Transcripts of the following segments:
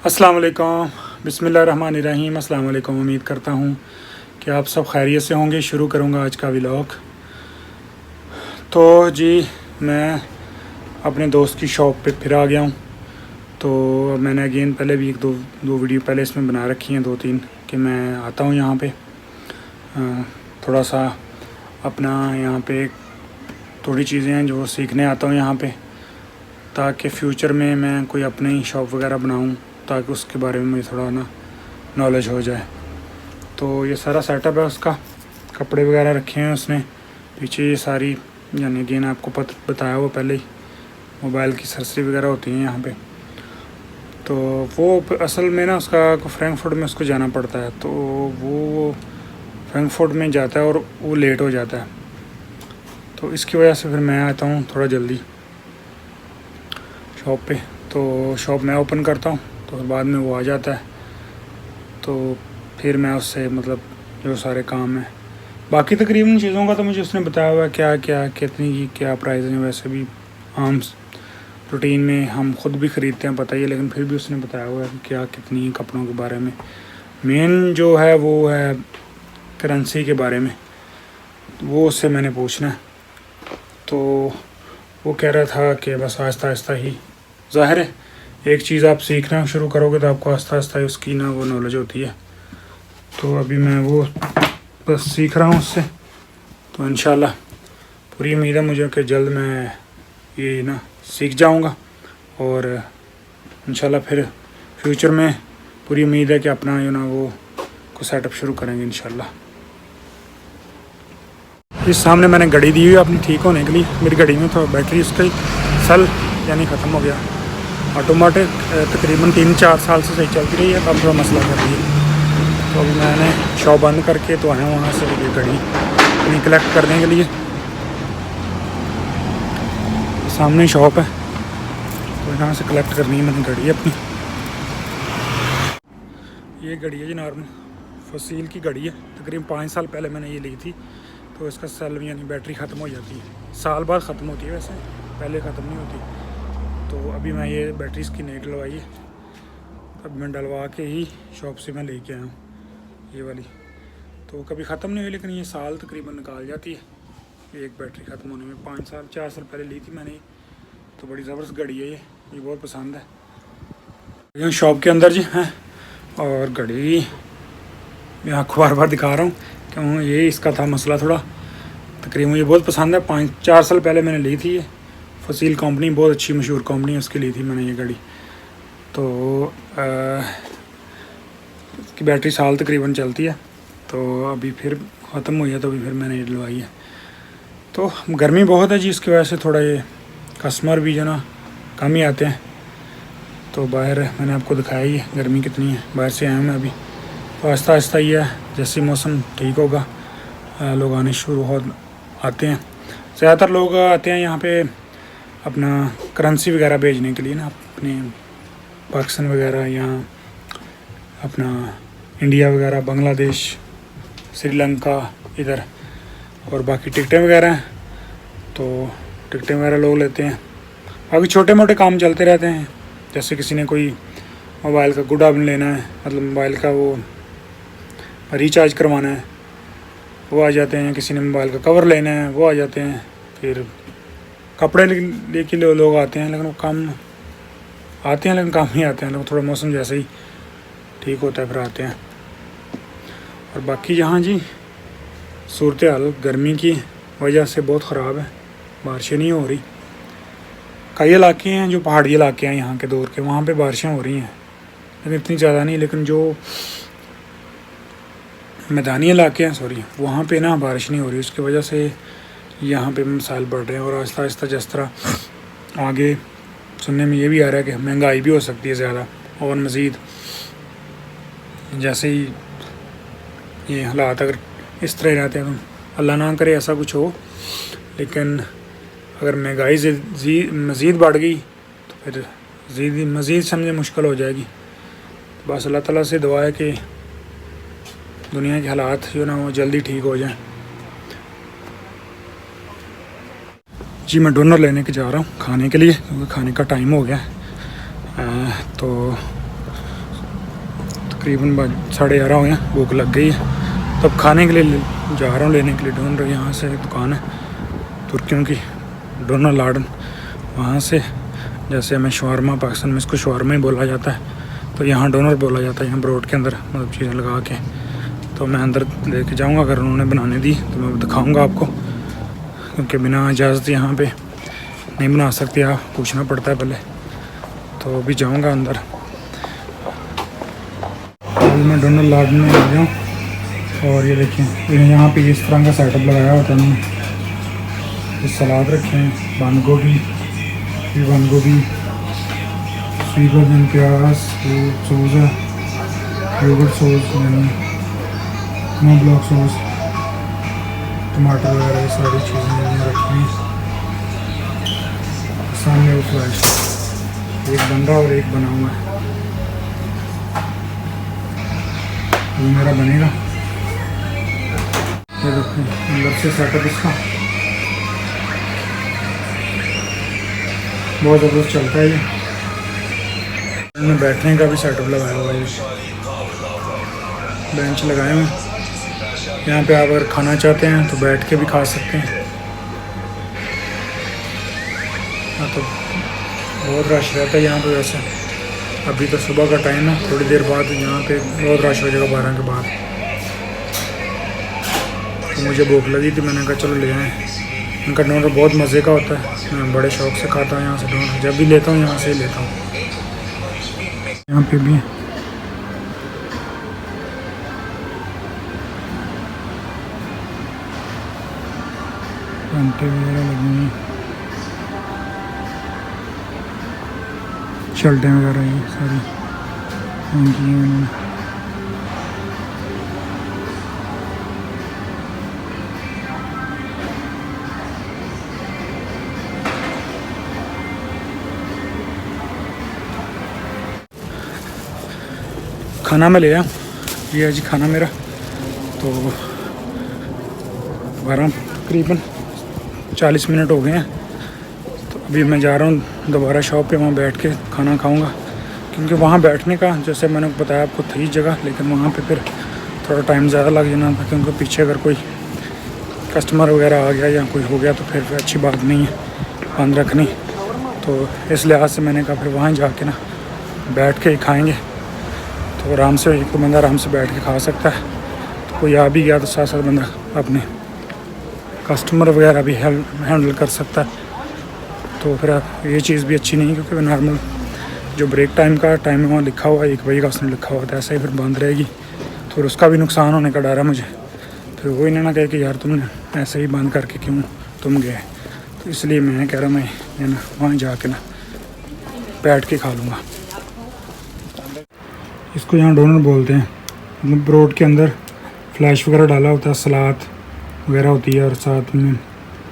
अस्सलाम वालेकुम, बिस्मिल्लाहिर्रहमानिर्रहीम। अस्सलाम वालेकुम। उम्मीद करता हूँ कि आप सब खैरियत से होंगे। शुरू करूँगा आज का व्लॉग। तो जी मैं अपने दोस्त की शॉप पे फिर आ गया हूँ। तो मैंने अगेन पहले भी एक दो वीडियो पहले इसमें बना रखी हैं, 2-3, कि मैं आता हूँ यहाँ पे थोड़ा सा अपना यहाँ पे थोड़ी चीज़ें हैं जो सीखने आता हूँ यहाँ पे, ताकि फ़्यूचर में मैं कोई अपनी शॉप वगैरह बनाऊँ, ताकि उसके बारे में मुझे थोड़ा ना नॉलेज हो जाए। तो ये सारा सेटअप है उसका, कपड़े वगैरह रखे हैं उसने पीछे। ये सारी यानी अगेन आपको बताया हुआ पहले ही, मोबाइल की सर्सरी वगैरह होती हैं यहाँ पे। तो वो असल में ना उसका फ्रैंकफर्ट में उसको जाना पड़ता है, तो वो फ्रैंकफर्ट में जाता है और वो लेट हो जाता है। तो इसकी वजह से फिर मैं आता हूँ थोड़ा जल्दी शॉप पे। तो शॉप मैं ओपन करता हूँ, तो बाद में वो आ जाता है। तो फिर मैं उससे मतलब जो सारे काम हैं, बाकी तकरीबन चीज़ों का तो मुझे उसने बताया हुआ है क्या क्या कितनी की क्या प्राइस है। वैसे भी आम रूटीन में हम ख़ुद भी ख़रीदते हैं, पता ही है, लेकिन फिर भी उसने बताया हुआ है कि क्या कितनी कपड़ों के बारे में। मेन जो है वो है करेंसी के बारे में, वो उससे मैंने पूछना है। तो वो कह रहा था कि बस आहिस्ता आहिस्ता ही, ज़ाहिर है एक चीज़ आप सीखना शुरू करोगे तो आपको आहिस्ता आहिस्ता ही उसकी ना वो नॉलेज होती है। तो अभी मैं वो बस सीख रहा हूँ उससे। तो इंशाल्लाह पूरी उम्मीद है मुझे कि जल्द मैं ये ना सीख जाऊँगा, और इंशाल्लाह फिर फ्यूचर में पूरी उम्मीद है कि अपना जो ना वो को सेटअप शुरू करेंगे इंशाल्लाह। इस सामने मैंने घड़ी दी हुई है अपनी ठीक होने के लिए। मेरी घड़ी में तो बैटरी उसका सेल यानी ख़त्म हो गया। ऑटोमेटिक तकरीबन 3-4 साल से सही चलती रही है, अब थोड़ा मसला कर रही है। तो अभी मैंने शॉप बंद करके तो आया वहाँ से ये घड़ी अपनी कलेक्ट करने के लिए। सामने शॉप है, तो यहाँ से कलेक्ट करनी है मैंने घड़ी अपनी। ये घड़ी है जी नॉर्मल फसील की घड़ी है, तकरीबन 5 साल पहले मैंने ये ली थी। तो इसका सेल यानी बैटरी ख़त्म हो जाती है, साल बाद ख़त्म होती है, वैसे पहले ख़त्म नहीं होती। तो अभी मैं ये बैटरी इसकी नहीं डलवाई है, अब मैं डलवा के ही शॉप से मैं लेके आया हूँ ये वाली। तो कभी ख़त्म नहीं हुई, लेकिन ये साल तकरीबन निकाल जाती है एक बैटरी ख़त्म होने में। 5-4 साल पहले ली थी मैंने, तो बड़ी ज़बरदस्त घड़ी है ये बहुत पसंद है। यहाँ शॉप के अंदर जी है, और घड़ी मैं आपको बार दिखा रहा हूँ क्यों, ये इसका था मसला थोड़ा। तकरीबन मुझे बहुत पसंद है, 5-4 साल पहले मैंने ली थी ये फसील कंपनी, बहुत अच्छी मशहूर कंपनी है, उसकी ली थी मैंने ये घड़ी। तो इसकी बैटरी साल तकरीबन चलती है। तो अभी फिर ख़त्म हुई है, तो अभी फिर मैंने ये डलवाई है। तो गर्मी बहुत है जी, इसकी वजह से थोड़ा ये कस्टमर भी जो ना कम ही आते हैं। तो बाहर मैंने आपको दिखाया ही है गर्मी कितनी है, बाहर से आया हूँ मैं अभी। तो आहिस्ता आहिस्ता ही है, जैसे मौसम ठीक होगा लोग आने शुरू हो आते हैं। ज़्यादातर लोग आते हैं यहाँ पे अपना करेंसी वगैरह भेजने के लिए ना, अपने पाकिस्तान वगैरह, यहाँ अपना इंडिया वगैरह, बांग्लादेश, श्रीलंका इधर, और बाकी टिकटें वगैरह हैं। तो टिकटें वगैरह लोग लेते हैं। बाकी छोटे मोटे काम चलते रहते हैं, जैसे किसी ने कोई मोबाइल का गुड ऑप्शन लेना है, मतलब मोबाइल का वो रिचार्ज करवाना है, वो आ जाते हैं। किसी ने मोबाइल का कवर लेना है, वो आ जाते हैं। फिर कपड़े लेके लोग आते हैं, लेकिन वो कम आते हैं, लेकिन कम ही आते हैं लोग। थोड़ा मौसम जैसे ही ठीक होता है फिर आते हैं। और बाकी यहाँ जी सूरत हाल गर्मी की वजह से बहुत ख़राब है, बारिशें नहीं हो रही। कई इलाके हैं जो पहाड़ी इलाके हैं यहाँ के दौर के, वहाँ पे बारिशें हो रही हैं, लेकिन इतनी ज़्यादा नहीं। लेकिन जो मैदानी इलाके हैं वहाँ पे ना बारिश नहीं हो रही, उसकी वजह से यहाँ पे मसाइल बढ़ रहे हैं। और आहिस्ता आहिस्ता जिस तरह आगे सुनने में ये भी आ रहा है कि महंगाई भी हो सकती है ज़्यादा, और मज़ीद जैसे ही ये हालात अगर इस तरह रहते हैं, तो अल्लाह ना करे ऐसा कुछ हो, लेकिन अगर महंगाई मज़ीद बढ़ गई तो फिर मज़ीद समझे मुश्किल हो जाएगी। बस अल्लाह ताला से दुआ है कि दुनिया के हालात जो ना वो जल्दी ठीक हो जाएं। जी मैं डिनर लेने के जा रहा हूँ खाने के लिए, क्योंकि खाने का टाइम हो गया। तो तकरीबन 11:30 हुए हैं, भूख लग गई है। तो अब खाने के लिए जा रहा हूँ, लेने के लिए डोनर। यहाँ से एक दुकान है तुर्कियों की, डोनर लाडन। वहाँ से जैसे हमें शवारमा, पाकिस्तान में इसको शवारमा ही बोला जाता है, तो यहाँ डोनर बोला जाता है, यहाँ ब्रोड के अंदर मतलब चीज़ें लगा के। तो मैं अंदर लेके जाऊँगा, अगर उन्होंने बनाने दी तो मैं दिखाऊँगा आपको, क्योंकि बिना इजाज़त यहाँ पे नहीं बना सकते, आप पूछना पड़ता है पहले। तो अभी जाऊँगा अंदर। अभी मैं डोनर लाडन में आ जाऊँ, और ये देखिए यहाँ पे इस तरह का सेटअप लगाया होता है उन्होंने। ये सलाद रखे हैं, बंद गोभी, स्वीट वर्जन, प्याज, सॉस है, yogurt sauce, no block sauce, टमाटर वगैरह, ये सारी चीज़ें यहाँ रखी हैं। सामने वो फ्लाइश एक बन रहा और एक बना हुआ है, वो मेरा बनेगा। ये देखिए अंदर से सेटअप इसका बहुत ज़बरदस्त चलता है। ये बैठने का भी सेटअप लगाया हुआ है, बेंच लगाए हुए हैं। यहाँ पे आप अगर खाना चाहते हैं तो बैठ के भी खा सकते हैं। हाँ, तो बहुत रश रहता है यहाँ पे। वैसे अभी तो सुबह का टाइम है, थोड़ी देर बाद यहाँ पे बहुत रश हो जाएगा 12 के बाद। तो मुझे भूख लगी थी, मैंने कहा चलो ले आएँ। इनका डोनर बहुत मज़े का होता है, मैं बड़े शौक़ से खाता हूँ यहाँ से डोनर। जब भी लेता हूँ यहाँ से ही लेता हूँ। यहाँ पे भी घंटे वगैरह लगी हुई, शर्टें वगैरह ये सारी की मैंने। खाना मैं ले आया, ये है जी खाना मेरा। तो 12 तकरीबन 40 मिनट हो गए हैं। तो अभी मैं जा रहा हूँ दोबारा शॉप पे, वहाँ बैठ के खाना खाऊंगा। क्योंकि वहाँ बैठने का, जैसे मैंने बताया आपको, थी जगह, लेकिन वहाँ पे फिर थोड़ा टाइम ज़्यादा लग जाना था, क्योंकि पीछे अगर कोई कस्टमर वगैरह आ गया या कोई हो गया तो फिर अच्छी बात नहीं है बंद रखनी। तो इस लिहाज से मैंने कहा फिर वहाँ जाके ना बैठ के ही खाएँगे, तो आराम से एक तो बंदा आराम से बैठ के खा सकता है। तो कोई आ भी गया तो साथ साथ बंदा अपने कस्टमर वगैरह भी हैंडल कर सकता है। तो फिर ये चीज़ भी अच्छी नहीं, क्योंकि नॉर्मल जो ब्रेक टाइम का टाइम है वहाँ लिखा हुआ है 1 बजे का, उसने लिखा हुआ था, ऐसा ही फिर बंद रहेगी। तो फिर उसका भी नुकसान होने का डर है मुझे। फिर वो इन्हें ना कहे कि यार तुमने ऐसे ही बंद करके क्यों तुम गए। तो इसलिए मैं कह रहा हूँ मैं ना वहाँ जाके ना बैठ के खा लूँगा। इसको यहाँ डोनर बोलते हैं, मतलब ब्रोड के अंदर फ्लैश वगैरह डाला होता है, सलाद वगैरह होती है और साथ में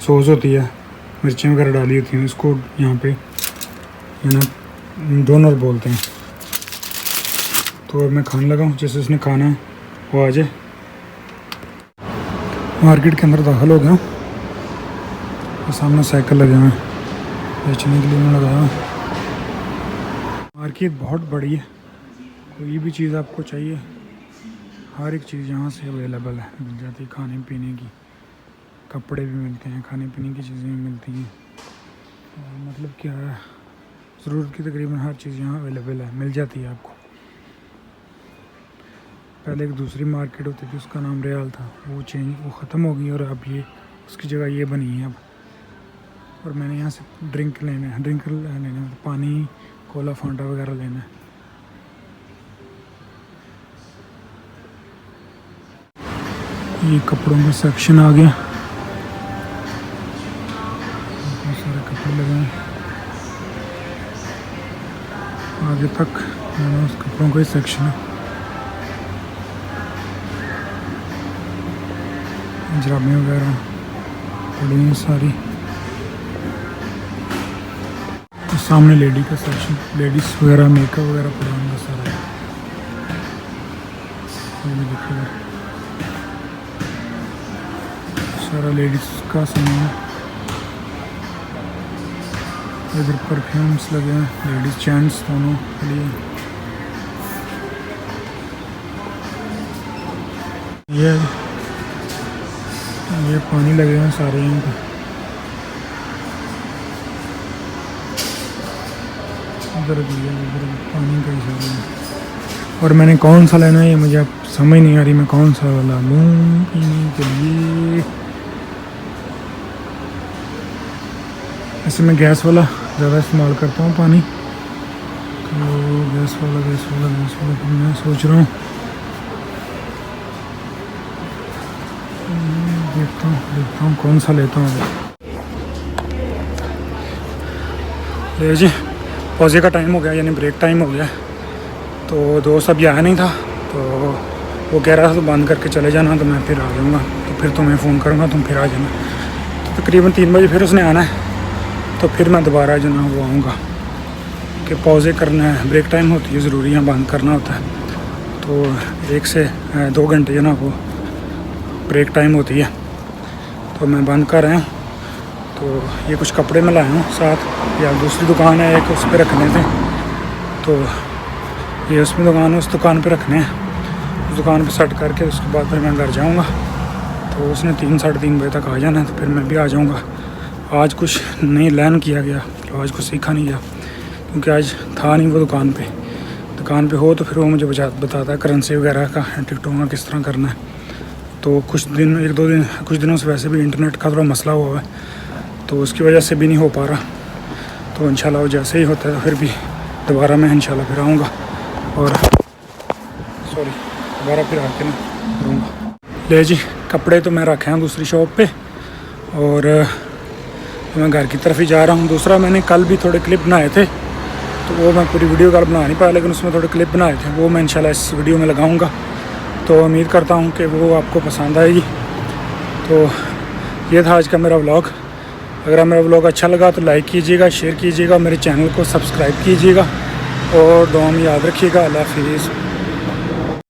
सॉस होती है, मिर्चें वगैरह डाली होती हैं। इसको यहाँ पे है ना डोनर बोलते हैं। तो अब मैं खाने लगा हूँ, जैसे उसने खाना है वो आ जाए। मार्केट के अंदर दाखिल हो गया, तो सामने साइकिल लगे हुए हैं बेचने के लिए मैं लगाया। मार्केट बहुत बड़ी है, कोई भी चीज़ आपको चाहिए हर एक चीज़ यहाँ से अवेलेबल है, मिल जाती है। खाने पीने की, कपड़े भी मिलते हैं, खाने पीने की चीज़ें भी मिलती हैं। मतलब क्या है, ज़रूरत की तकरीबन हर चीज़ यहाँ अवेलेबल है, मिल जाती है आपको। पहले एक दूसरी मार्केट होती थी, उसका नाम रियाल था, वो ख़त्म हो गई और अब ये उसकी जगह ये बनी है अब। और मैंने यहाँ से ड्रिंक लेना है, पानी, कोला, फांटा वगैरह लेना है। ये कपड़ों का सेक्शन आ गया, बहुत सारे कपड़े लगे हैं आगे तक, उस कपड़ों का ही सेक्शन है। जराबें वगैरह पड़ी हैं सारी। तो सामने लेडी का सेक्शन, लेडीज़ वगैरह मेकअप वगैरह पड़ा होगा सारा, ये देखिएगा सारा लेडीज़ का सामान। इधर परफ्यूम्स लगे हैं, लेडीज़ जेंट्स दोनों के लिए। ये पानी लगे हैं सारे यहाँ पे। उधर भी है, उधर पानी कई सारे हैं। और मैंने कौन सा लेना है ये मुझे अब समझ नहीं आ रही, मैं कौन सा वाला लूँ पीने के लिए। ऐसे मैं गैस वाला ज़्यादा इस्तेमाल करता हूँ पानी, तो गैस वाला मैं सोच रहा हूँ देखता हूँ कौन सा लेता हूँ। ये जी पौजे का टाइम हो गया, यानी ब्रेक टाइम हो गया। तो दोस्त अभी आया नहीं था, तो वो कह रहा था तो बंद करके चले जाना, तो मैं फिर आ जाऊँगा, तो फिर तुम्हें फ़ोन करूँगा, तुम फिर आ जाना। तो तकरीबन 3 बजे फिर उसने आना है, तो फिर मैं दोबारा जो ना वो आऊँगा कि पौजे करना है, ब्रेक टाइम होती है ज़रूरी है, बंद करना होता है। तो 1 से 2 घंटे जो ना वो ब्रेक टाइम होती है, तो मैं बंद कर रहा हूँ। तो ये कुछ कपड़े मैं लाया हूँ साथ, या दूसरी दुकान है एक, उस पर रखने थे, तो ये उसमें दुकान है, उस दुकान पे रखने हैं। उस दुकान पे सेट करके उसके बाद फिर मैं घर जाऊँगा। तो उसने 3 साढ़े 3 बजे तक आ जाना है, तो फिर मैं भी आ जाऊँगा। आज कुछ नहीं लर्न किया गया, तो आज कुछ सीखा नहीं गया, क्योंकि आज था नहीं वो दुकान पे हो तो फिर वो मुझे बताता है करेंसी वगैरह का, टिकटों का किस तरह करना है। तो कुछ दिनों से वैसे भी इंटरनेट का थोड़ा मसला हुआ है, तो उसकी वजह से भी नहीं हो पा रहा। तो इंशाल्लाह जैसे ही होता है फिर भी दोबारा मैं इंशाल्लाह फिर आऊँगा, और दोबारा फिर आके ना करूँगा। ले जी कपड़े तो मैं रखे हैं दूसरी शॉप पे, और मैं घर की तरफ ही जा रहा हूँ। दूसरा मैंने कल भी थोड़े क्लिप बनाए थे, तो वो मैं पूरी वीडियो कल बना नहीं पाया, लेकिन उसमें थोड़े क्लिप बनाए थे, वो मैं इंशाल्लाह इस वीडियो में लगाऊँगा। तो उम्मीद करता हूँ कि वो आपको पसंद आएगी। तो ये था आज का मेरा व्लॉग। अगर मेरा व्लॉग अच्छा लगा तो लाइक कीजिएगा, शेयर कीजिएगा, मेरे चैनल को सब्सक्राइब कीजिएगा, और दुआ में याद रखिएगा। अल्लाह हाफिज़।